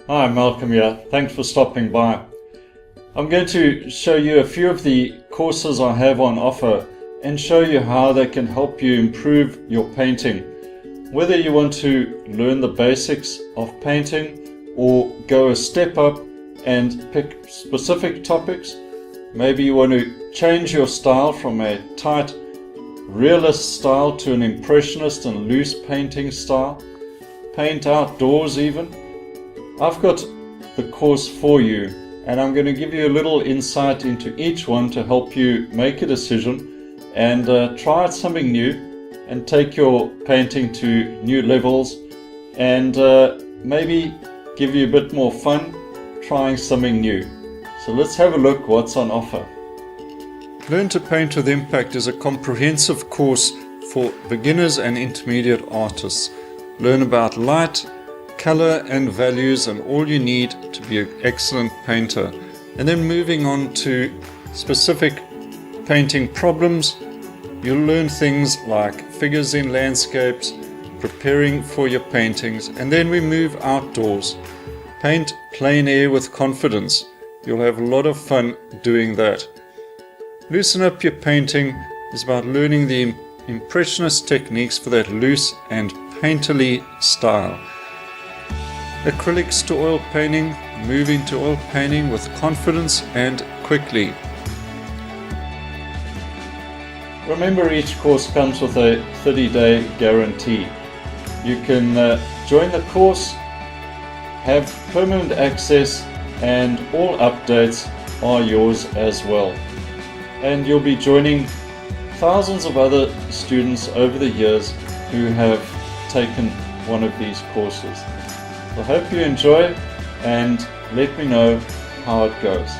Hi, Malcolm here. Thanks for stopping by. I'm going to show you a few of the courses I have on offer and show you how they can help you improve your painting. Whether you want to learn the basics of painting or go a step up and pick specific topics, maybe you want to change your style from a tight realist style to an impressionist and loose painting style, paint outdoors even. I've got the course for you, and I'm going to give you a little insight into each one to help you make a decision and try out something new and take your painting to new levels and maybe give you a bit more fun trying something new. So let's have a look what's on offer. Learn to Paint with Impact is a comprehensive course for beginners and intermediate artists. Learn about light, color and values and all you need to be an excellent painter. And then moving on to specific painting problems, you'll learn things like figures in landscapes, preparing for your paintings, and then we move outdoors. Paint plein air with confidence. You'll have a lot of fun doing that. Loosen Up Your Painting is about learning the impressionist techniques for that loose and painterly style. Acrylics to oil painting, moving to oil painting with confidence and quickly. Remember, each course comes with a 30-day guarantee. You can join the course, have permanent access, and all updates are yours as well. And you'll be joining thousands of other students over the years who have taken one of these courses. I hope you enjoy and let me know how it goes.